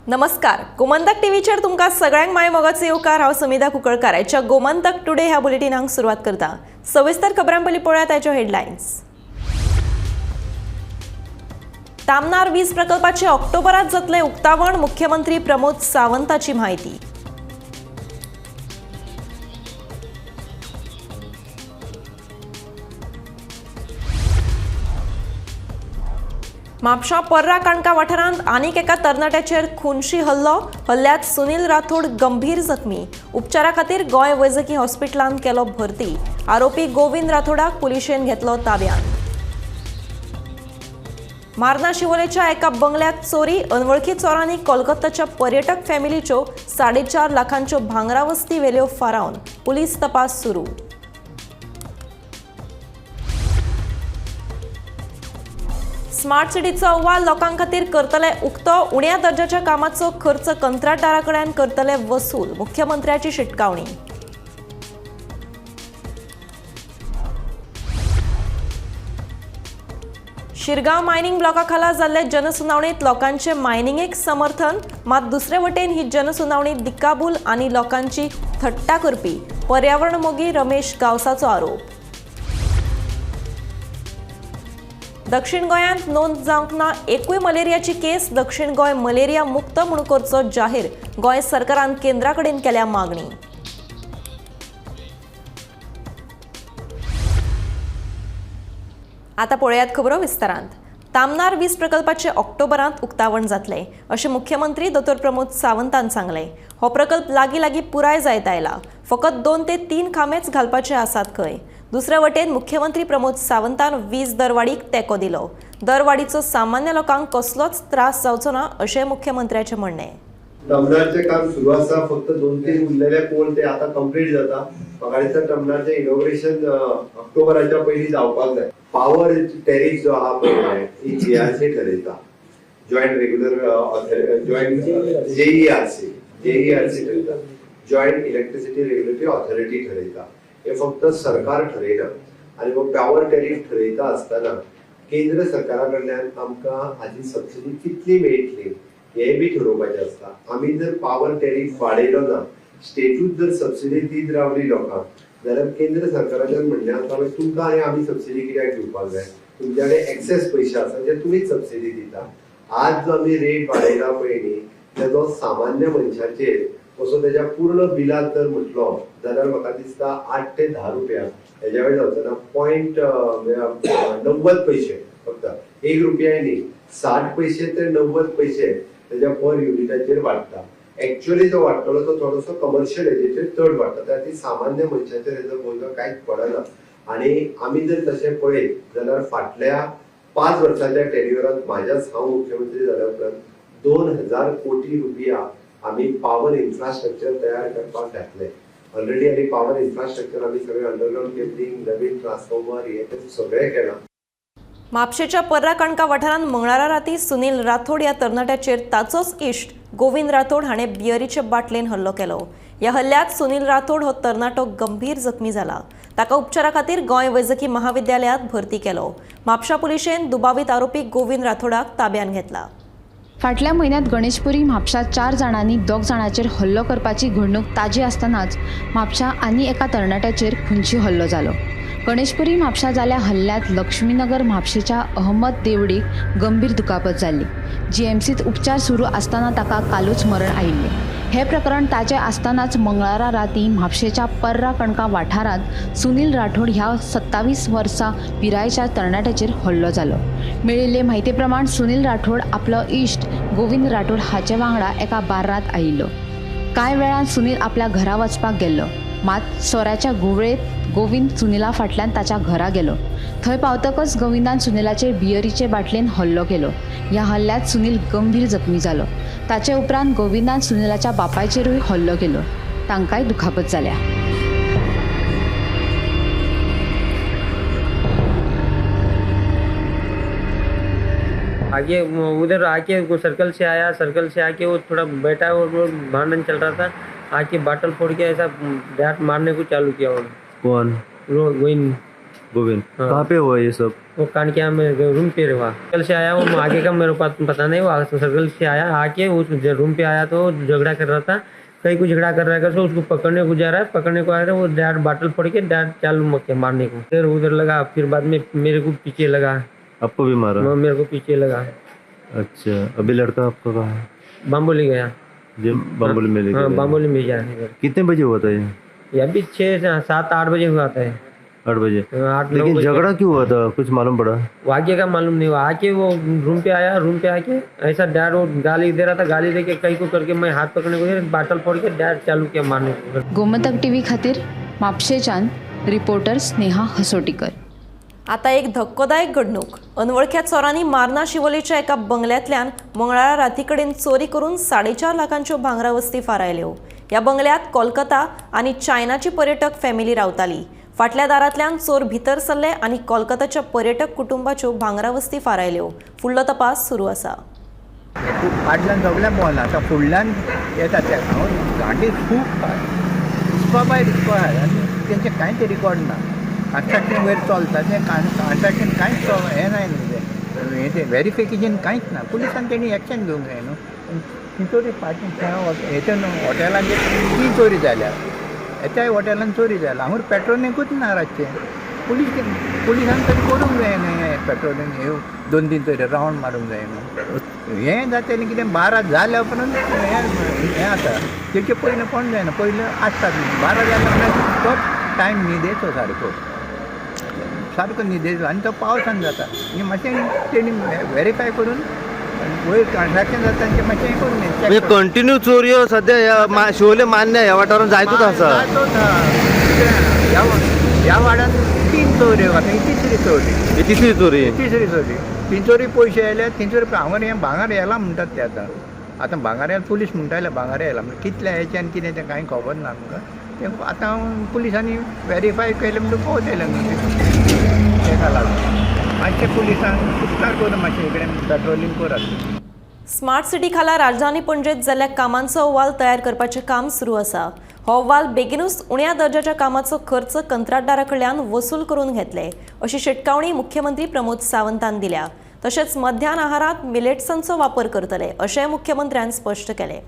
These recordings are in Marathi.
नमस्कार. गोमंतक टीव्हीचेर तुमकां सगळ्यांक माय मोगाचो येवकार. हांव समिधा कुंकळकार. आयच्या गोमंतक टुडे ह्या बुलेटिनाक सुरवात करता. सविस्तर खबरां पयलीं पळोवया ताच्यो हेडलायन्स. तामनार वीज प्रकल्पाचे ऑक्टोबरात जातले उक्तावण. मुख्यमंत्री प्रमोद सावंताची म्हायती. म्हापशा पर्रा काणका वाठारांत आनीक एका तरणाट्याचेर खुनशी हल्ल्यात सुनील राठोड गंभीर जखमी. उपचारा खातीर गोंय वैजकी हॉस्पिटलांत केलो भरती. आरोपी गोविंद राठोडाक पुलिशेन घेतलो ताब्यांत. मार्ना शिवोलेच्या एका बंगल्यात चोरी. अनवळखी चोरांनी कोलकाताच्या पर्यटक फॅमिलीच्यो 4.5 लाखांच्यो भांगरा वस्ती वेल्यो फारावन. पुलीस तपास सुरू. स्मार्ट सिटीचो अहवाल लोकां खातीर करतले उक्तो. उण्या दर्जाच्या कामाचो खर्च कंत्राटदाराकडल्यान करतले वसूल. मुख्यमंत्र्याची शिटकावणी. शिरगांव मायनिंग ब्लॉका खाला जाल्ले जनसुनावणेंत लोकांचे मायनिंगेक समर्थन. मात दुसरे वटेन ही जनसुनावणी दिक्काबूल आनी लोकांची थट्टा करपी. पर्यावरण मोगी रमेश गावसाचो आरोप. दक्षिण गोंयांत नोंद जावंक ना एकूय मलेरियाची केस. दक्षिण गोंय मलेरिया मुक्त म्हूण करचो जाहीर. गोंय सरकारान केंद्रा कडेन केल्या मागणी. आता पळयात खबरो विस्तारांत. तामनार वीज प्रकल्पाचे ऑक्टोबरांत उक्तावण जातले अशें मुख्यमंत्री डॉ प्रमोद सावंतान सांगलें. हो प्रकल्प लागीं पुराय जायत आयला. फकत 2 ते 3 खांबेच घालपाचे आसात खंय. दुसरे वटेन मुख्यमंत्री प्रमोद सावंतान वीज दरवाडीक तेंको दिलो. दरवाडीचो सामान्य लोकांक कसलोच त्रास जावचो ना अशें मुख्यमंत्र्याचें म्हणणें. टर्मिनलचे काम सुरू आसा. फक्त 2-3 उरलेले पोल ते आता कंप्लीट जाता. म्हाका दिसता टर्मिनलचे इनॉग्रेशन ऑक्टोबराच्या पयलीं जावपाक जाय. पावर टॅरिफ जो आहा पळय जीआरसी ठरयता. जॉइंट रेग्युलर जॉइंट जेईआरसी ठरयता. जॉइंट इलेक्ट्रिसिटी रेग्युलेटरी ऑथॉरिटी ठरयता. हे फक्त सरकार ठरयना. आणि मग पॉवर टॅरिफ ठरयता आसतना केंद्र सरकारा कडल्यान आमकां हाची सबसिडी कितली मेळटली हे बी ठरोवपाचें आसता. आमी जर पॉवर टॅरिफ वाडयलो ना, स्टेटूच जर सबसिडी दीत रावली लोकांक जाल्यार केंद्र सरकाराच्यान म्हणलें आसा तुमकां आनी आमी सबसिडी कित्याक दिवपाक जाय. तुमचे कडेन एक्सेस पयशे आसा जे तुमीच सबसिडी दिता. आज जो आमी रेट वाडयला पळय न्ही तेजो सामान्य मनशाचेर असो तेज्या पूर्ण बिलात जर म्हटलो जाल्यार म्हाका दिसता 8 ते 10 रुपया हेज्या वेळी जावचो ना. 0.90 पैसे फक्त 1 रुपया न्ही 60 पैसे ते 90 पैसे तेज्या पर युनिटाचेर वाडटा. एक्चुअली जो वाडटलो तो थोडोसो कमर्शियल हेजेचेर चड वाडटा. त्या ती सामान्य मनशाचेर हेजो बोजो कांयच पडना. आणि आमी जर तशें पळयत जाल्यार फाटल्या 5 वर्साच्या टेन्युअरांत म्हाज्याच हांव मुख्यमंत्री जाल्या उपरांत 2000 कोटी रुपया आम्ही पॉवर इन्फ्रास्ट्रक्चर तयार करपाक घातले. ऑलरेडी आनी पॉवर इन्फ्रास्ट्रक्चर आम्ही सगळे अंडरग्राउंड केबलिंग, नवीन ट्रान्सफॉर्मर हे सगळें केलां. म्हापशेच्या पर्रा काणका वाठारांत मंगळारा राती सुनील राठोड ह्या तरणाट्याचेर ताचोच इश्ट गोविंद राठोड हाणें बियरीचे बाटलेन हल्लो केलो. ह्या हल्ल्यात सुनील राठोड हो तरणाटो गंभीर जखमी जाला. ताका उपचारा खातीर गोंय वैजकी महाविद्यालयांत भरती केलो. म्हापशा पुलिशेन दुबावीत आरोपी गोविंद राठोडाक ताब्यात घेतला. फाटल्या म्हयन्यात गणेशपुरी म्हापशात 4 जाणांनी 2 जाणांचेर हल्लो करपाची घडणूक ताजी आसतनाच म्हापशा आनी एका तरणाट्याचेर खुनशी हल्लो जालो. गणेशपुरी म्हापशा जाल्ल्या हल्ल्यात लक्ष्मीनगर म्हापशेच्या अहमद देवडीक गंभीर दुखापत जाल्ली. जीएमसीत उपचार सुरू आसतना ताका कालूच मरण आयिल्लें. हे प्रकरण ताजें आसतनाच मंगळारा राती म्हापशेच्या पर्रा कणका वाठारांत सुनील राठोड ह्या 27 वर्सां पिरायेच्या तरणाट्याचेर हल्लो जालो. मेळिल्ले म्हायती प्रमाण सुनील राठोड आपलो इश्ट गोविंद राठोड हाचे वांगडा एका बार्रांत आयिल्लो. कांय वेळान सुनील आपल्या घरा वचपाक गेल्लो. मात सोऱ्याच्या गुवळेंत गोविंद सुनीला फाटल्यान ताच्या घरा गेलो. थंय पावतकच गोविंदान सुनीलाचेर बियरीचे बाटलेन हल्लो केलो. ह्या हल्ल्यात सुनील गंभीर जखमी जालो. ताचे उपरांत गोविंदान सुनीलाच्या बापायचेरूय हल्लो केलो. तांकांय दुखापत जाल्या. आगे उधर आके वो सर्कल से आया. सर्कल से आके वो थोड़ा बैठा और वो भांडन चल रहा था. आके बाटल फोड़ के ऐसा बैट मारने को चालू किया. वो कौन? गोविंद. गोविंद हाँ। कहाँ पे हुआ ये सब? वो कान के मेरे रूम पे रहा। सर्कल से आया, वो आगे का मेरे पास पता नहीं, वो सर्कल से आया, आके उस रूम पे आया तो झगड़ा कर रहा था, कहीं कुछ झगड़ा कर रहा है, उसको पकड़ने को जा रहा है, पकड़ने को आ रहा है, वो डैड बाटल फोड़ के डैड चालू मक्के मारने को, फिर उधर लगा, फिर बाद में मेरे को पीछे लगा। आपको भी मारा? मेरे को पीछे लगा। अच्छा, अभी लड़का आपका कहाँ है? बाम्बोली गया। बाम्बोली में लेके हाँ, गए? बाम्बोली में जा रहे हैं। कितने बजे हुआ था ये? अभी 6, 7, 8 बजे हुआ था। 8 बजे। 8-9 लेकिन बजे। झगड़ा क्यों हुआ था, कुछ मालूम पड़ा? आगे का मालूम नहीं हुआ। आके वो रूम पे आया, रूम पे आके ऐसा डैड वो गाली दे रहा था, गाली दे के कहीं को करके मैं हाथ पकड़ने को बाटल फोड़ के डैड चालू किया मारने को। गोमंतक टीव्ही खातीर म्हापशेच्यान रिपोर्टर स्नेहा हसोटीकर. आता एक धक्कोदायक घडणूक. अनवळख्या चोरांनी मारना शिवोलेच्या एका बंगल्यातल्यान मंगळारा रातीकडेन चोरी करून 4.5 लाखांच्यो भांगरा वस्ती फारायल्यो. या बंगल्यात कोलकाता आणि चायनाची पर्यटक फॅमिली रावताली. फाटल्या दारांतल्यान चोर भितर सरले आणि कोलकाताच्या पर्यटक कुटुंबाच्यो भांगरा वस्ती फारायल्यो. फुडलो तपास सुरू आसा. फाटल्यान सगळ्यांक भोंवला, आतां फुडल्यान येता ते हांव गांठी खूब दिसपा भायर दिसपा आहा आनी तेंचें कांयच रिकॉर्ड ना. कन्स्ट्रक्शन वयर चलता तें कन्स्ट्रक्शन कांयच हें नाय न्हू, हें तें व्हेरिफिकेशन कांयच ना. पुलिसान तेणी एक्शन घेवंक जाय न्हू. ती चोरी फाटीं हेच्या हॉटेलांचेर 3 चोरी जाल्या, हेच्याय हॉटेलान चोरी जाल्या. हांगूर पेट्रोलिंगूच ना रातचें. पुलिसान तरी करूंक जाय न्हू, पेट्रोलिंग हे 2-3 तरी रावंड मारूंक जाय न्हू. हें जातलें कितें 12 जाल्या उपरांत हें आतां तेचे पयलीं कोण जायना. पयलीं आसतात 12 जाल्या उपरांत तोच टायम न्हिदेचो सारको न्हिदेचो आनी तो पावसान जाता. आनी मातशें तेणी व्हेरीफाय करून वयर ट्रान्झॅक्शन जाता तें मातशें हें करून म्हणजे कंटिन्यू चोरयो सध्या ह्या शिवोले मान्य ह्या वाठारांत जायतूच आसा. ह्या वाड्यान 3 चोऱ्यो आतां ही तिसरी चोरी. तिसरी चोरी. 3 चोरी पयशे येयले, 3 चोरी हांगर हें भांगर येला म्हणटात ते आतां भांगर येयला. पुलीस म्हणटाले भांगर येयला म्हणजे कितल्या हेच्यान कितें तें कांय खबर ना आमकां. तें आतां पुलिसांनी व्हेरीफाय केलें म्हणटून पावतलें न्हू. तेका लागून मातशें पुलिसान उपकार करून मातशें इकडे पेट्रोलिंग करात. स्मार्ट सिटी खाला राजधानी पणजेत जाल्ल्या कामांचो अहवाल तयार करपाचें काम सुरू आसा. हो अहवाल बेगीनूच उण्या दर्जाच्या कामाचो खर्च कंत्राटदारा कडल्यान वसूल करून घेतले अशी शिटकावणी मुख्यमंत्री प्रमोद सावंतान दिल्या. तशेंच मध्यान आहारात मिलेट्सांचो वापर करतले अशेंय मुख्यमंत्र्यान स्पश्ट केलें.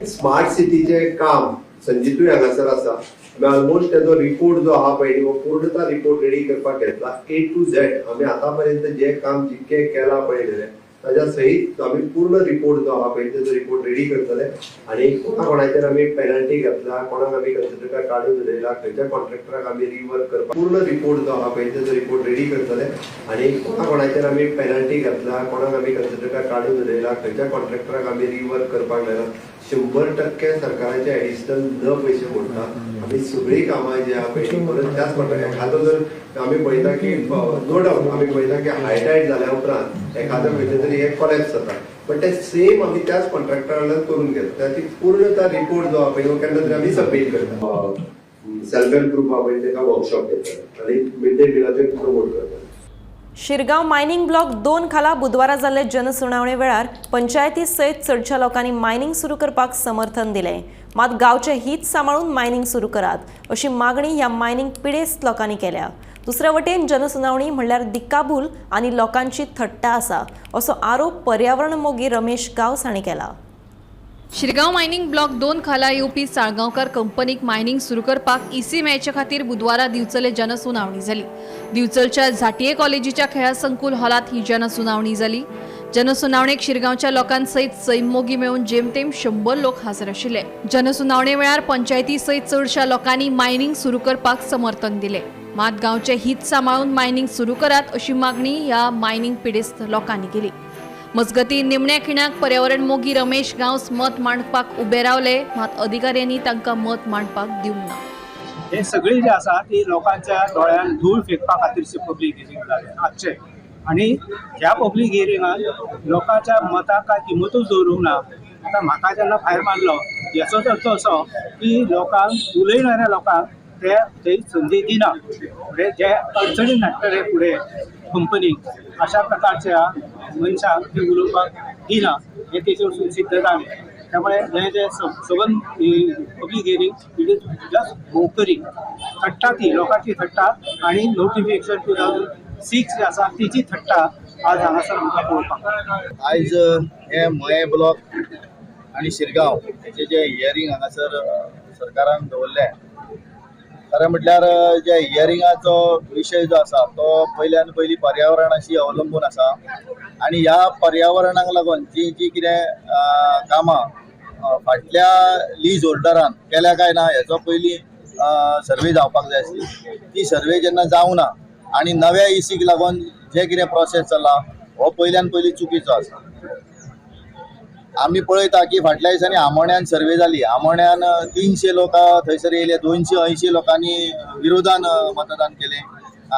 स्मार्ट सिटीचे काम संजीतूय हांगासर आसा. ऑलमोस्ट तेजो रिपोर्ट जो आहा पळय वो पूर्णता रिपोर्ट रेडी करपाक घेतला. A to Z आमी आतां पर्यंत जे काम जितके केला पळयलें ताच्या सहित आमी पूर्ण रिपोर्ट जो आहा पळय तेजो रिपोर्ट रेडी करतले आनी कोणाचेर आमी पेनल्टी घातला, कोणाक आमी कंसिडर काडून उडयला, खंयच्या कॉन्ट्रॅक्टराक आमी रिवर्क करपाक पूर्ण रिपोर्ट जो आहा पळय तेजो रिपोर्ट रेडी करतले आनी कोणाचेर आमी पेनल्टी घातला, कोणाक आमी कंसिडर काडून उडयला, खंयच्या कॉन्ट्रॅक्टराक आमी रिवर्क करपाक लायला 100% सरकाराचे एडिशनल न पयशे मोडटा. आमी सगळीं कामां जी आहा पळय परत त्याच पडटा. एखादो जर आमी पळयता की नो डावट आमी पळयता की हायटायट जाल्या उपरांत एखादो खंयचे तरी एक कॉलेप्स जाता, बट ते सेम आमी त्याच कॉन्ट्रॅक्टरान करून घेता. त्याची पूर्णता रिपोर्ट जो आहा पळय तो केन्ना तरी आमी सबमीट करता. सेल्फ हेल्प ग्रुप आहा पळय तेका वर्कशॉप घेता आनी मिड डे मिलाचेर प्रमोट करता. शिरगांव मायनिंग ब्लॉक 2 खाला बुधवारा जाल्ले जनसुनावणे वेळार पंचायती सयत चडशा लोकांनी मायनिंग सुरू करपाक समर्थन दिलें. मात गांवचे हित सांबाळून मायनिंग सुरू करात अशी मागणी ह्या मायनिंग पिडेस्त लोकांनी केल्या. दुसरे वटेन जनसुनावणी म्हणल्यार दिक्काबूल आनी लोकांची थट्टा आसा असो आरोप पर्यावरण मोगी रमेश गावस हांणी केला. शिरगांव मायनिंग ब्लॉक 2 खाला येवपी साळगांवकार कंपनीक मायनिंग सुरू करपाक इसी मेळचे खातीर बुधवारा दिवचले जनसुनावणी जाली. दिवचलच्या झांटये कॉलेजीच्या खेळा संकुल हॉलात ही जनसुनावणी जाली. जनसुनावणेक शिरगांवच्या लोकांसयत सैम मोगी मेळून जेमतेम 100 लोक हाजीर आशिल्ले. जनसुनावणे वेळार पंचायती सयत चडशा लोकांनी मायनिंग सुरू करपाक समर्थन दिले. मात गांवचे हित सांबाळून मायनिंग सुरू करात अशी मागणी ह्या मायनिंग पिडेस्त लोकांनी केली. मजगती निमण्या खिणाक पर्यावरण मोगी रमेश गांवस मत मांडपाक उबे रावले, मात अधिकाऱ्यांनी तांकां मत मांडपाक दिवंक ना. हे सगळी जे आसा ती लोकांच्या दोळ्यान धूळ फेकपा खातीरचे पब्लीक हियरिंग जाले आजचे. आणि ह्या पब्लीक हियरिंगात लोकांच्या मताक काय किंमतूच दवरूंक ना. आता म्हाका जेन्ना भायर मारलो हेचोच अर्थ असो की लोकांक उलयणाऱ्या लोकांक ते थंय संदी दिना. म्हणजे जे अडचणीन हाडटले फुडें कंपनीक अशा प्रकारच्या मनशाक ते उलोवपाक दिना हे तेचे वरसून सिद्ध जालें. त्यामुळे हे जे सबंद पब्लीक हियरिंग जस्ट भोवकरी थट्टा ती लोकांची थट्टा आणि नोटिफिकेशन 2000 6 जी आसा तिची थट्टा आज हांगासर आमकां पळोवपाक मेळटा. आयज हे मये ब्लॉक आणि शिरगांव हेचे जे हियरिंग हांगासर सरकारान दवरले, खरें म्हटल्यार जे हियरिंगाचो विशय जो आसा तो पयल्यान पयली पर्यावरणाशी अवलंबून आसा आणि ह्या पर्यावरणाक लागून जी जी कितें कामां फाटल्या लीज होल्डरान केल्या काय ना हेचो पयली सर्वे जावपाक जाय आसली. ती सर्वे जेन्ना जावना आणि नव्या इसीक लागून जे कितें प्रोसेस चला हो पयल्यान पयली चुकीचो आसा. आमी पळयता की फाटल्या दिसांनी आमोण्यान सर्वे जाली, आमोण्यान 300 लोक थंयसर येयले, 280 लोकांनी विरोधान मतदान केले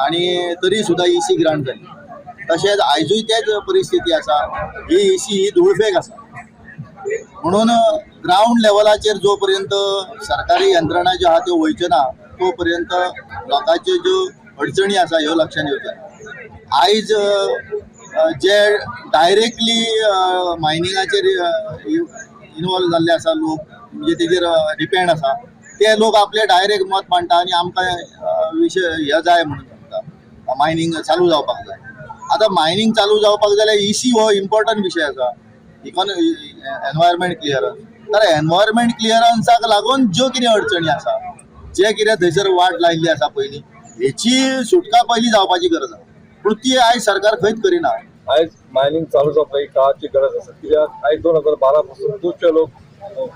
आणि तरी सुद्धा इसी ग्रांट जाली. तशेंच आयजूय तेच परिस्थिती आसा. ही इसी ही धुळफेक आसा. म्हणून ग्राउंड लेवलाचेर जो पर्यंत सरकारी यंत्रणा ज्यो आहा त्यो वयच्यो ना तो पर्यंत लोकांच्यो ज्यो अडचणी आसा ह्यो लक्षांत येवच्यो. आयज जे डायरेक्टली मायनिंगाचेर इनवॉल्व जाल्ले आसा लोक, म्हणजे तेजेर डिपेंड आसा, ते लोक आपले डायरेक्ट मत मांडटा आणि आमकां विशय हे जाय म्हणून सांगता मायनिंग चालू जावपाक जाय. आतां मायनिंग चालू जावपाक जाल्यार इसी हो इम्पॉर्टंट विशय आसा. एनवायरमेंट क्लियरन्स, तर एनवायरमेंट क्लियरन्साक लागून ज्यो कितें अडचणी आसा, जे कितें थंयसर वाट लायिल्ली आसा पयलीं, हेची सुटका पयली जावपाची गरज आसा. पूण ती आयज सरकार खंयच करिना. आयज मायनिंग चालू जावपाक ही काळाची गरज आसा. कित्याक आयज 2012 पासून खुबशे लोक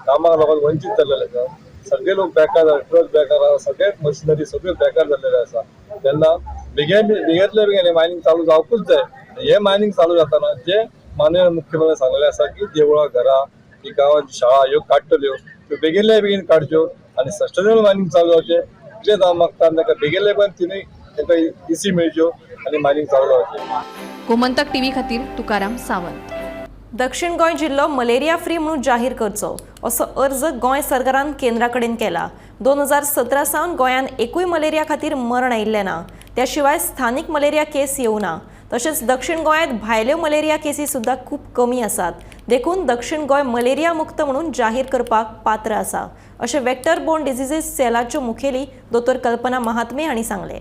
कामाक लागून वंचीत जाल्लेले आसा. सगळे लोक बेकार जाला, ट्रक बेकार आसा, सगळे मशिनरी सगळे बेकार जाल्लेले आसा. तेन्ना बेगीतल्या बेगीन मायनिंग चालू जावपूच जाय. हे मायनिंग चालू जाताना जे माननीय मुख्यमंत्री सांगलेले आसा की देवळां, घरां, ही गांवांची शाळा ह्यो काडटल्यो, त्यो बेगिनल्या बेगीन काडच्यो आणि सस्टेनेबल मायनिंग चालू जावचें. इतलें जावं मागता ताका बेगिनल्या बेगीन तिनूय तांकां इसी मेळच्यो आणि मायनिंग चालू जावचें. गोमंतक टीव्ही खातीर तुकाराम सावंत. दक्षिण गोंय जिल्लो मलेरिया फ्री म्हणून जाहीर करचो असो अर्ज गोंय सरकारान केंद्रा कडेन केला. 2017 सावन गोंयान एकूय मलेरिया खातीर मरण आयिल्लें ना. त्या शिवाय स्थानीक मलेरिया केस येवं ना. तशेंच दक्षिण गोंयांत भायल्यो मलेरिया केसी सुद्दां खूब कमी आसात. देखून दक्षिण गोंय मलेरिया मुक्त म्हणून जाहीर करपाक पात्र आसा अशें वेक्टर बोर्न डिजीजीस सेलाच्यो मुखेली दोतोर कल्पना महात्मे हांणी सांगलें.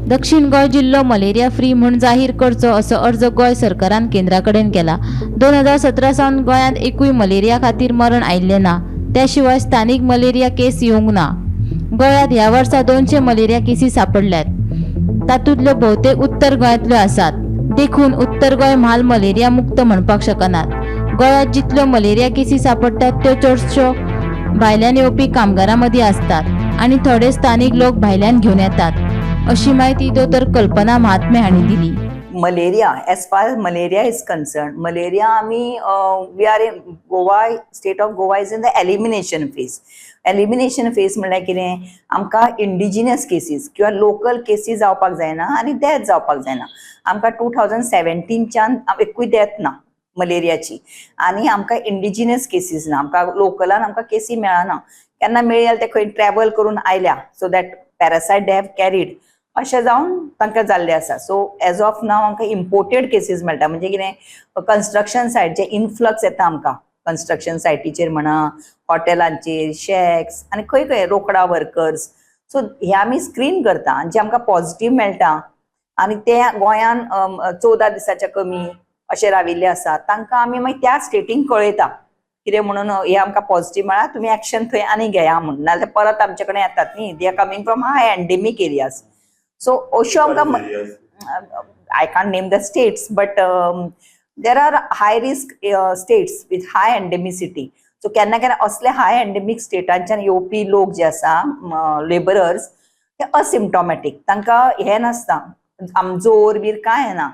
दक्षिण गोंय जिल्लो मलेरिया फ्री म्हूण जाहीर करचो असो अर्ज गोंय सरकारान केंद्रा कडेन केला. 2017 सावन गोंयांत एकूय मलेरिया खातीर मरण आयिल्लें ना. त्या शिवाय स्थानीक मलेरिया केस येवंक ना. गोंयांत ह्या वर्सा 200 मलेरिया केसी सापडल्यात. तातूंतल्यो भोवतेक उत्तर गोंयांतल्यो आसात. देखून उत्तर गोंय म्हाल मलेरिया मुक्त म्हणपाक शकनात. गोंयांत जितल्यो मलेरिया केसी सापडटात त्यो चडश्यो भायल्यान येवपी कामगारां मदीं असतात आणि थोडे स्थानीक लोक भायल्यान घेवन येतात अशी माहिती दोतोर कल्पना महात्मे हांणी दिली. Malaria, as far as malaria is concerned, malaria we are in Goa, state of Goa is in the elimination phase. Elimination phase म्हळ्यार कितें, आमकां इंडिजिनस केसीस किंवा लोकल केसीस जावपाक जायना आनी डेथ जावपाक जायना. आमकां 2017च्यान एकूय डेथ ना मलेरियाची आनी आमकां इंडिजिनस केसीस ना. आमकां लोकलान आमकां केसी मेळना. केन्ना मेळ्ळी जाल्यार ते खंय ट्रॅव्हल करून आयल्या, so that parasite they have carried अशें जावन तांकां जाल्लें आसा. सो एज ऑफ नाव आमकां इम्पोर्टेड केसीस मेळटा. म्हणजे कितें, कन्स्ट्रक्शन सायट जे इन्फ्लक्स येता आमकां कन्स्ट्रक्शन सायटीचेर म्हणा, हॉटेलांचेर, शॅक्स आनी खंय खंय रोकडा वर्कर्स. सो हे आमी स्क्रीन करता आनी जे आमकां पॉझिटिव्ह मेळटा आनी ते गोंयान 14 दिसाच्या कमी अशे राविल्ले आसा तांकां आमी मागीर त्या स्टेटीक कळयता कितें म्हणून हे आमकां पॉझिटिव्ह मेळ्ळा, तुमी एक्शन थंय आनी घेया म्हणून. नाजाल्यार परत आमचे कडेन येतात न्ही. They are coming from hi endemic areas. So अश्यो आमकां, I can't name the states, but there are high risk states with high endemicity. So केन्ना केन्ना असले हाय एंडेमिक स्टेटांच्यान येवपी लोक जे आसा, लेबरर्स, ते असिम्टॉमॅटीक, तांकां हे नासता, जोर बीर कांय येना,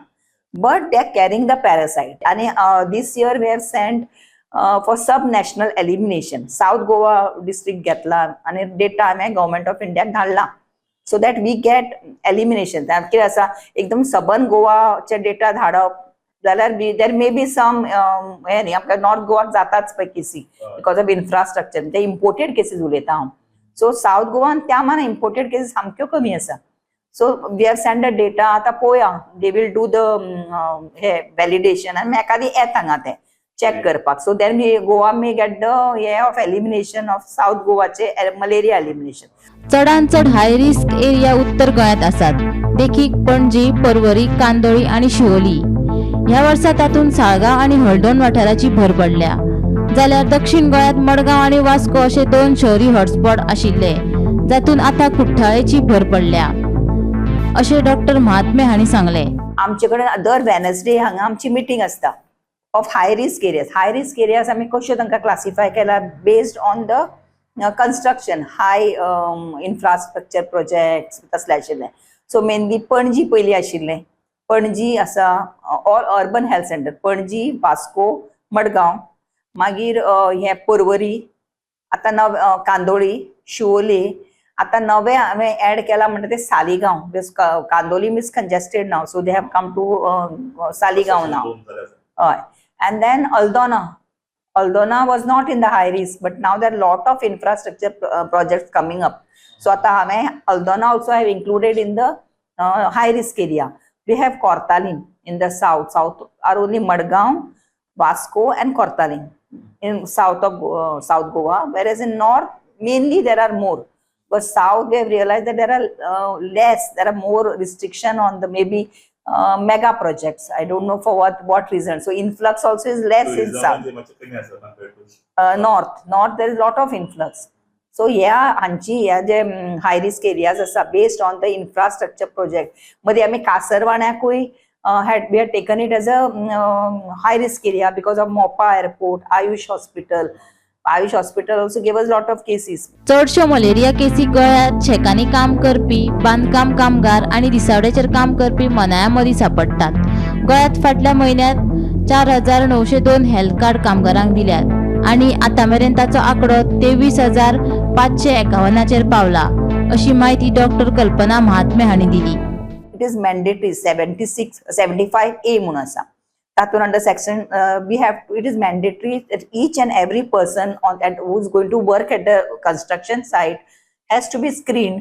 but they are carrying the parasite. आनी this year we have sent for sub national elimination. South Goa district घेतला आनी डेटा हांवें गव्हर्मेंट ऑफ इंडियाक धाडला. So that we get elimination. कितें आसा, एकदम सबन गोवाचे डेटा धाडप जाल्यार देर मे बी सम हे न्ही, आमकां नॉर्थ गोवाक जाताच पळय केसी बिकॉज ऑफ इन्फ्रास्ट्रक्चर. ते इम्पोर्टेड केसीस उलयता हांव. सो साऊथ गोवान त्या मानान इम्पोर्टेड केसीस सामक्यो कमी आसा. So we have sent the data. आतां पळोवया, दे वील डू द हे व्हॅलिडेशन आनी एखादी येत हांगा ते चॅक करपाक. So then Goa may get the हे ऑफ एलिमिनेशन ऑफ साऊथ गोवाचे मलेरिया एलिमिनेशन. चडांत चड हाय रिस्क एरिया उत्तर गोंयांत आसात. देखीक पणजी, पर्वरी, कांदोळी आणि शिवोली. ह्या वर्सा तातूंत साळगांव आणि हळदोण वाठाराची भर पडल्या. जाल्यार दक्षिण गोंयांत मडगांव आणि वास्को अशे 2 शहरी हॉटस्पॉट आशिल्ले, जातून आता कुठ्ठाळेची भर पडल्या, अशें डॉक्टर महात्मे हांणी सांगले. आमचे कडेन दर वेनसडे हांगा आमची मिटींग आसता of high risk areas. High risk areas आमी कश्यो तांकां क्लासिफाय केला based on the construction, high infrastructure projects तसले आशिल्ले. सो मेनली पणजी पयलीं आशिल्ले, पणजी आसा all urban health centre, Panaji, Vasco, Madgaon, मागीर हे पर्वरी, आतां कांदोळी, शिवोले, आतां नवे हांवें एड केला म्हणटा ते सालिगांव. बिकॉज कांदोली मीस कंजेस्टेड नाव, so they have come to Saligao नाव. हय. And then Aldona was not in the high risk, but now there are lot of infrastructure projects coming up. So ata hame Aldona also have included in the high risk area. We have Kortalim in the south are only Madgaon, Vasco and Kortalim in south of South Goa, whereas in north mainly there are more. But south we have realized that there are more restriction on the maybe mega projects. I don't know for what reason. So influx also is less in south. North there is lot of influx. So जे high risk areas asa based on the infrastructure project. मध्ये आम्ही कासरवाड्याकूय we had taken it as a high risk area because of Mopa airport, Ayush hospital also gave us lot of cases. चडश्यो मलेरिया केसी गोंयांत शेकांनी काम करपी, बांदकाम कामगार आणि दिसावड्याचेर काम करपी मनाया मदीं सापडटात. गोंयांत फाटल्या म्हयन्यांत 4,902 हेल्थ कार्ड कामगारांक दिल्यात आणि आतां मेरेन ताचो आंकडो 23,551 पावला, अशी माहिती डॉक्टर कल्पना महात्मे हांणी दिली. It is mandatory 75A म्हणून आसा. Tatun under section it is mandatory that each and every person who is going to work at the construction site has to be screened.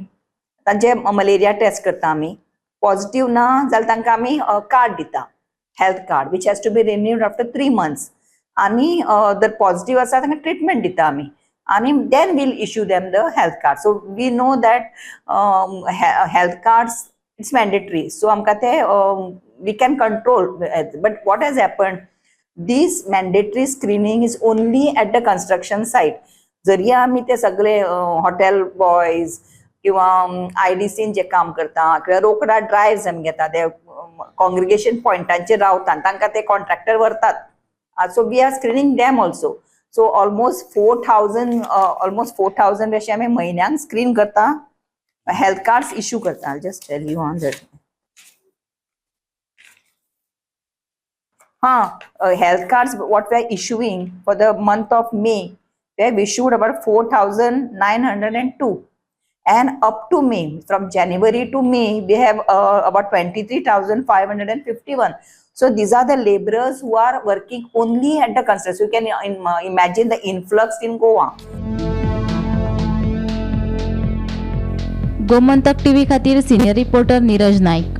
तांचे मलेरिया टेस्ट करता आमी, पॉझिटिव्ह ना जाल्यार तांकां आमी कार्ड दिता, health card, which has to be renewed after 3 months. आनी जर पॉझिटिव्ह आसा तांकां ट्रिटमेंट दिता आमी, आणि then we'll issue them the health card. So we know that health cards it's mandatory. So amka te we can control. But what has happened? This mandatory screening is only at the construction site. जरी आम्ही ते सगळे हॉटेल बॉयज किंवा IDC जे काम करता किंवा रोकडा ड्रायव्स आमी घेता, ते कॉंग्रिगेशन पॉइंटांचेर रावतात, तांकां ते कॉन्ट्रॅक्टर व्हरतात. So we are screening them also. So almost 4,000 अशें आमी म्हयन्याक स्क्रीन करता, health cards issue करता. I'll just tell you on that. Health cards what we are issuing for the month of May, we have issued about 4,902, and up to May, from January to May, we have about 23,551. So these are the laborers who are working only at the construction. So you can imagine the influx in Goa. Gomantak TV खातीर सिनियर रिपोर्टर नीरज नाईक.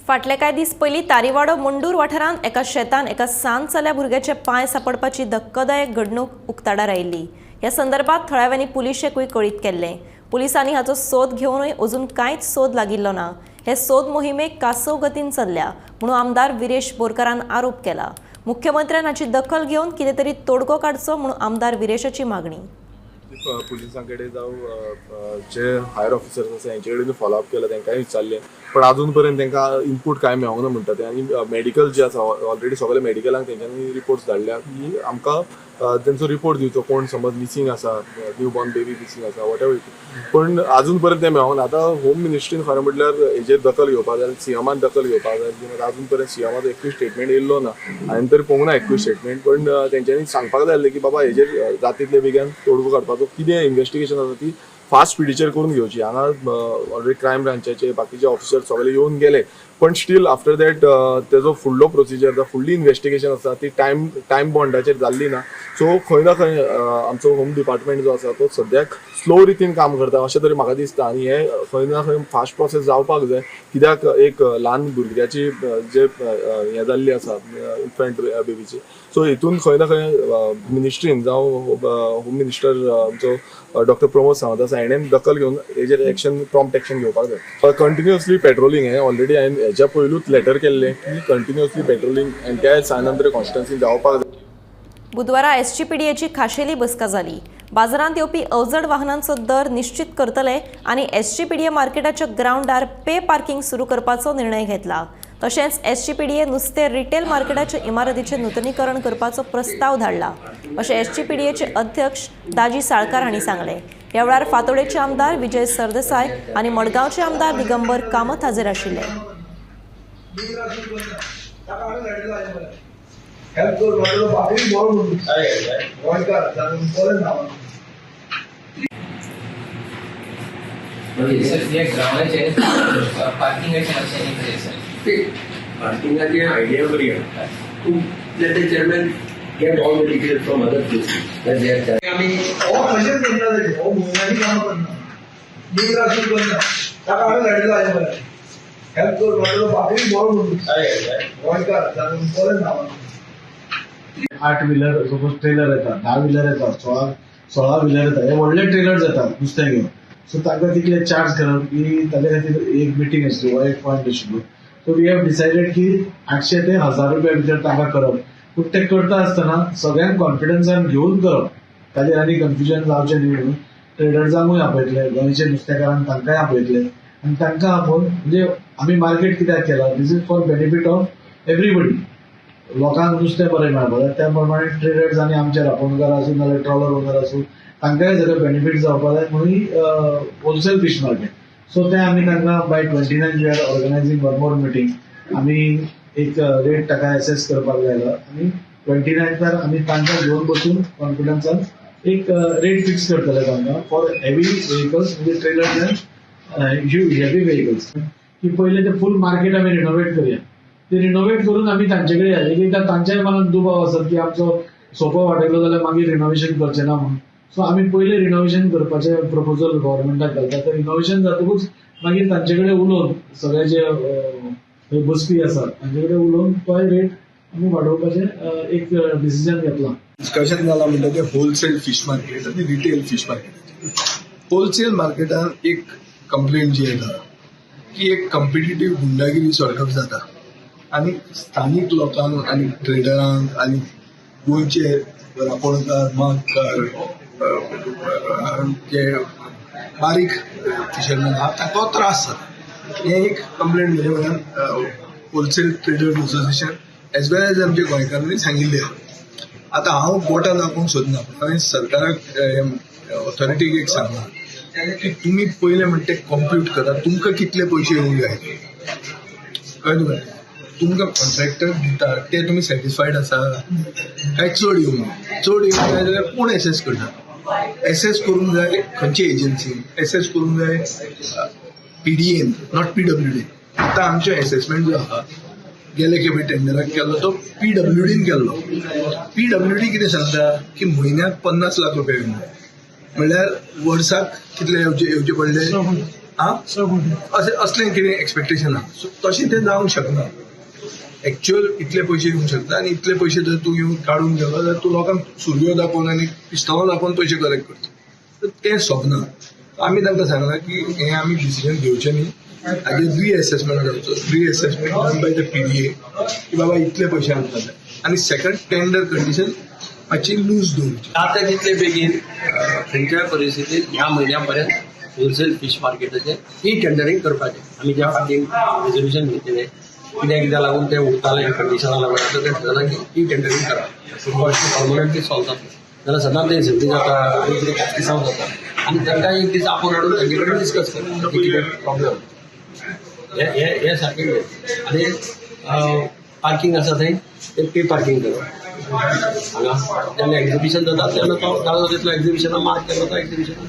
फाटले कांय दीस पयलीं तारीवाडो मंडूर वाठारांत एका शेतान एका सांत जाल्ल्या भुरग्याचे पांय सापडपाची धक्कदायक घडणूक उक्ताडार आयिल्ली. ह्या संदर्भात थळाव्यांनी पुलिशेकूय कळीत केल्लें. पुलिसांनी हाचो सोद घेवनूय अजून कांयच सोद लागिल्लो ना. हे सोद मोहिमेक कासव गतीन चल्ल्या म्हणून आमदार विरेश बोरकारान आरोप केला. मुख्यमंत्र्यान हाची दखल घेवन कितें तरी तोडगो काडचो म्हणून आमदार विरेशाची मागणी. पुलिसां कडेन जावं जे हायर ऑफिसर्स आसा हेंचे कडेन फॉलोअप केला, तांकांय विचारलें, पण अजून पर्यंत तांकां इनपूट कांय मेळोंक ना म्हणटा ते. आनी मेडिकल जे आसा ऑलरेडी सगळे मेडिकलांक तेंच्यांनी रिपोर्ट्स धाडल्या की आमकां तेंचो रिपोर्ट दिवचो, कोण समज मिसींग आसा, न्यू बॉर्न बेबी मिसींग आसा, वॉट एवर. पण अजून पर्यंत तें मेळोंक ना. आतां होम मिनिस्ट्रीन खरें म्हटल्यार हेजेर दखल घेवपाक जाय, सीएमान दखल घेवपाक जाय. अजून पर्यंत सीएमाचो एकूय स्टेटमेंट येयल्लो ना, हांवें तरी पळोवंक ना एकूय स्टेटमेंट. पण तेंच्यांनी सांगपाक जाय की बाबा हेजेर जातींतले बेगीन तोडगो काडपाचो, कितें इन्व्हेस्टिगेशन आसा ती फास्ट स्पिडीचेर करून घेवची. हांगा ऑलरेडी क्रायम ब्रांचाचे बाकीचे ऑफिसर्स सगळे येवन गेले, पण स्टील आफ्टर दॅट तेजो फुडलो प्रोसिजर फुडली इन्व्हेस्टिगेशन आसा ती टायम बॉन्डाचेर जाल्ली ना. सो खंय ना खंय आमचो होम डिपार्टमेंट जो आसा तो सद्याक स्लो रितीन काम करता अशें तरी म्हाका दिसता. आनी हे खंय ना खंय फास्ट प्रोसेस जावपाक जाय, कित्याक एक ल्हान भुरग्याची जे हें जाल्ली आसा इन्फंट बेबीची, सो हितून खंय ना खंय मिनिस्ट्रीन जावं होम मिनिस्टर आमचो डॉक्टर प्रमोद सावंत आसा हेणें दखल घेवन हेजेर एक्शन प्रॉम्प्ट एक्शन घेवपाक जाय. कंटिन्युअसली पेट्रोलिंग हें ऑलरेडी हांवें हेच्या पयलूच लेटर केल्लें की कंटिन्युअसली पेट्रोलिंग आनी त्या सायनंतर कॉन्स्टिट्युन्सी जावपाक जाय. बुधवारा एसजीपीडीएची खाशेली बसका जाली. बाजारांत येवपी अवजड वाहनांचो दर निश्चित करतले आनी एसजीपीडीए मार्केटाच्या ग्राउंडार पे पार्किंग सुरू करपाचो निर्णय घेतला. तशेंच एसजीपीडीए नुस्तें रिटेल मार्केटाच्या इमारतीचें नूतनीकरण करपाचो प्रस्ताव धाडला अशें एसजीपीडीएचे अध्यक्ष दाजी साळकार हांणी सांगलें. ह्या वेळार फातोडेचे आमदार विजय सरदेसाय आनी मडगांवचे आमदार दिगंबर कामत हाजीर आशिल्ले. पार्किंगाची आयडिया बरी आहे. तूं let the chairman get all the details from other places. That they are आम्ही कशें करता तेजे भोवमानी काम करना. दिवराशी करना. ताका हांवें धाडलो आयज मरे. हेल्प कर म्हाजो बापूय बरो म्हणून. गोंयकार जावन बरें नांव. 8 व्हिलर सपोज ट्रेलर येतात, 10 व्हिलर येतात, 16 व्हिलर येतात, हे व्हडले ट्रेलर येतात नुस्तें घेवन. सो ताका तितले चार्ज करप की ताचे खातीर एक मिटींग आसली वा एक पॉयंट आशिल्लो. सो वी हॅव डिसायडेड की 800 ते 1000 रुपया भितर ताका करप. पूण तें करता आसतना सगळ्यांक कॉन्फिडन्सान घेवन करप. ताजेर आनी कन्फ्युजन जावचें न्ही म्हणून ट्रेडर्सांकूय आपयतले, गोंयचे नुस्तेकारांक तांकांय आपयतले आनी तांकां आपोवन म्हणजे आमी मार्केट कित्याक केला, this is for benefit of everybody. लोकांक नुस्तें बरें मेळपाक जाय त्या प्रमाणे ट्रेडर्स आनी आमचे रांपोणकार आसूं नाजाल्यार ट्रॉलर ओनर आसूं तांकांय सगळें बेनिफीट जावपाक जाय म्हणून होलसेल फीश मार्केट. सो तें आमी तांकां by 29 we are organizing one more meeting. आमी एक रेट ताका एसेस करपाक लायला आनी 29 आमी तांकां घेवन बसून कॉन्फिडन्सान एक रेट फिक्स करतले तांकां फॉर हेवी व्हेकल्स म्हणजे ट्रेलर्स एंड हेवी व्हेकल्स. की पयले ते फूल मार्केट आमी रिनोवेट करया. ते रिनोवेट करून आमी तांचे कडेन या. एक तांच्याय मनात दुबाव आसत की आमचो सोफो वाडयलो जाल्यार मागीर रिनोवेशन करचें ना म्हणून. सो आमी पयले रिनोवेशन करपाचें प्रपोजल गव्हर्मेंटाक घालता. तें रिनोवेशन जातकूच मागीर तांचे कडेन उलोवन सगळे जे बसपी आसात तांचे कडेन उलोवन तो रेट आमी वाडोवपाचें एक डिसिजन घेतला. डिस्कशन जाला म्हणटा तें होलसेल फीश मार्केट आनी रिटेल फीश मार्केट. होलसेल मार्केटान एक कंप्लेंट जी येता की एक कॉम्पिटिटीव गुंडागिरी सॉर्ट जाता आनी स्थानीक लोकांक आनी ट्रेडरांक आनी गोंयचे रांपोणकार मागकार जे बारीक फिशरमॅन आहा ताका त्रास जाता. हे एक कंप्लेंट म्हजे कडल्यान होलसेल ट्रेडर्स असोसिएशन एज वेल एज आमच्या गोंयकारांनी सांगिल्ले आहा. आतां हांव बोटां दाखोवंक सोदना. हांवें सरकाराक ऑथॉरिटीक एक सांगलां की तुमी पयले म्हणटा ते कॉम्प्यूट करात तुमकां कितले पयशे येवंक जाय. कळ्ळें तुका? तुमकां कॉन्ट्रॅक्टर दिता ते तुमी सॅटिस्फायड आसा काय चड येवंक जाय. चड येवंक जाय जाल्यार कोण एसेस करता. एसेस करूंक जाय खंयचे एजन्सीन. एसेस करूंक जाय PDA नॉट PWD. आतां आमचो एसेसमेंट जो आहा गेले खेपे टेंडराक केल्लो तो PWDन केल्लो. PWD कितें सांगता की म्हयन्याक 50 लाख रुपया येवंक जाय. म्हणल्यार वर्साक कितले येवचे पडले असलें कितें एक्सपेक्टेशन आहा. सो तशें तें जावंक शकना. एक्च्युअल इतले पयशे येवंक शकता आनी इतले पयशे जर तूं येवन काडून गेलो जाल्यार तूं लोकांक सुरयो दाखोवन आनी पिस्तोलां दाखोवन पयशे कलेक्ट करता. तें सोपना. आमी तांकां सांगलां की हें आमी डिसिजन घेवचें न्ही. हाजेर रिएसेसमेंट जावचो. रिएसेसमेंट डन बाय द PDA की बाबा इतले पयशे आमकां जाय. आनी सेकंड टेंडर कंडिशन मातशी लूज दवरची. आता तितले बेगीन खंयच्याय परिस्थितीत ह्या म्हयन्या पर्यंत होलसेल फीश मार्केटाचें ही टेंडरींग करपाचें. आमी ज्या फाटीं रिजोल्युशन घेतलेलें कित्याक लागून ते उरताले कंडिशनाक लागून आतां तें ठरलां की ही टेंडरींग करप परमनंटली सॉल्व जाता. जाल्यार सदांच तें झगडी जाता आनी कितें काटपिसांव जाता आनी तांकां एक दीस आपोवन हाडून तांचे कडेन डिस्कस करप कितें प्रॉब्लम हे सारकें घेवन आनी पार्किंग आसा थंय तें पे पार्किंग करप. हांगा जेन्ना एक्झिबिशन जाता तेन्ना तो जालो तितलो एक्झिबिशनाक मार्क केलो तो एक्झिबिशनाक.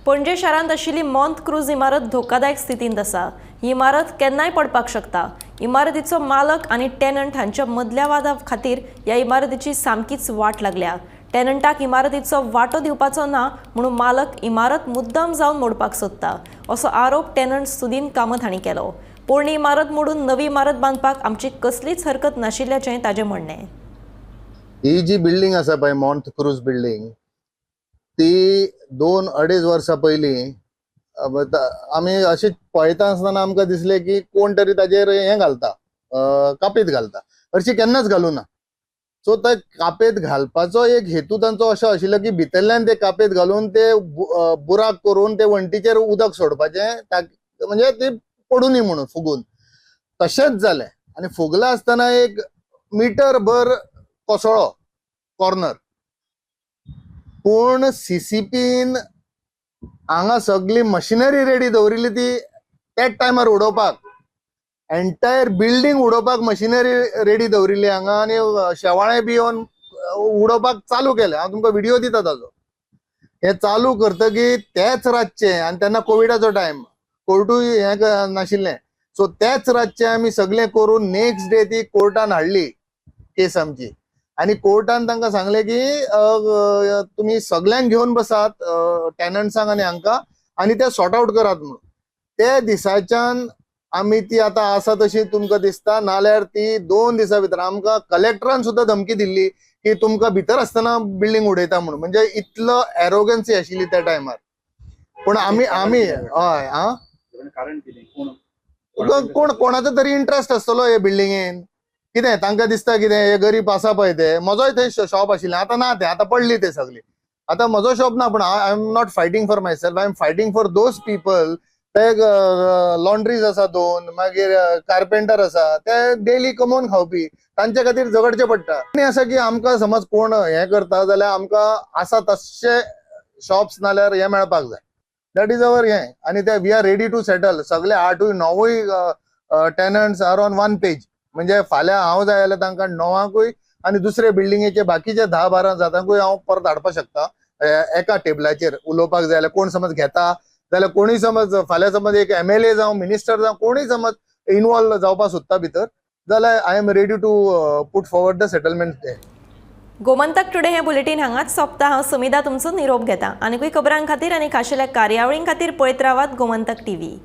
पणजे शारांत आशिल्ली मॉन्त क्रूज इमारत धोकादायक स्थितींत आसा. ही इमारत केन्नाय पडपाक शकता. इमारतीचो मालक आनी टेनंट हांच्या मदल्या वादा खातीर ह्या इमारतीची सामकीच वाट लागल्या. टेनंटाक इमारतीचो वांटो दिवपाचो ना म्हणून मालक इमारत मुद्दम जावन मोडपाक सोदता असो आरोप टेनंट सुदीन कामत हांणी केलो. पोरणी इमारत मोडून नवी इमारत बांदपाक आमची कसलीच हरकत नाशिल्ल्याचें ताचें म्हणणें. ही जी बिल्डिंग आसा पळय मॉन्ट क्रूज बिल्डिंग ती 2-2.5 वर्सां पयलीं आमी अशी पळयता आसतना आमकां दिसले की कोण तरी ताजेर हें घालता कापीत घालता हरशी केन्नाच घालूं ना. सो ते कापेत घालपाचो एक हेतू तांचो असो आशिल्लो की भितरल्यान ते कापेत घालून ते बुराक करून ते वण्टीचेर उदक सोडपाचें म्हणजे ते पडूं न्ही म्हणून फुगून. तशेंच जालें आनी फुगला आसतना 1 मीटर भर कोसळ्ळो कॉर्नर. पूण CCPन हांगा सगळी मशिनरी रेडी दवरिल्ली ती त्याच टायमार उडोवपाक एंटायर बिल्डिंग उडोवपाक मशिनरी रेडी दवरिल्ली हांगा आनी शेवाळे बी येवन उडोवपाक चालू केले. हांव तुमकां व्हिडिओ दिता ताजो. हे चालू करतकीर तेच रातचे आनी तेन्ना कोविडाचो टायम कोर्टूय हें नाशिल्लें सो तेच रातचे आमी सगळें करून नेक्स्ट डे ती कोर्टान हाडली केस आमची आनी कोर्टान तांकां सांगलें की तुमी सगळ्यांक घेवन बसात टॅनंट्सांक आनी हांकां आनी ते सॉर्ट आउट करात म्हणून. ते दिसाच्यान आमी ती आतां आसा तशी तुमकां दिसता नाल्यार ती 2 दिसां भितर आमकां कलेक्टरान सुद्दां धमकी दिल्ली की तुमकां भितर आसतना बिल्डिंग उडयता म्हणून. म्हणजे इतलो एरोगन्सी आशिल्ली त्या टायमार. पूण आमी हय कारण कितें कोण कोणाचो तरी इंट्रस्ट आसतलो हे बिल्डिंगेन. कितें तांकां दिसता कितें हे गरीब आसा पळय ते म्हजोय थंय शॉप आशिल्लें आतां ना तें आतां पडली ते सगळी. आतां म्हजो शॉप ना पूण I am not fighting for myself I am fighting for those people. ते लॉन्ड्रीज आसा 2 मागीर कार्पेंटर आसा ते डेली कमोवन खावपी तांचे खातीर झगडचें पडटा. आनी आसा की आमकां समज कोण हें करता जाल्यार आमकां आसा तशे शॉप्स नाल्यार हे मेळपाक जाय. दॅट इज अवर हें आनी ते we are ready to settle. सगळे 8-9 टॅनंट्स आर ऑन 1 पेज. म्हणजे फाल्यां हांव जाय जाल्यार तांकां 9 आनी दुसरे बिल्डिंगेचे बाकीचे 10-12 जातांकूय हांव परत हाडपाक शकता एका टेबलाचेर उलोवपाक जाय जाल्यार. कोण समज घेता जाल्यार कोणीय समज फाल्यां समज एक MLA जावं मिनिस्टर जावं कोणीय समज इनवॉल्व जावपाक सोदता भितर जाल्यार I am ready to put forward the settlement there. Gomantak today हे बुलेटीन हांगाच सोंपता. हांव सुमिता तुमचो निरोप घेता. आनीकूय खबरां खातीर आनी खाशेल्या कार्यावळीं खातीर पळयत रावात गोमंतक TV.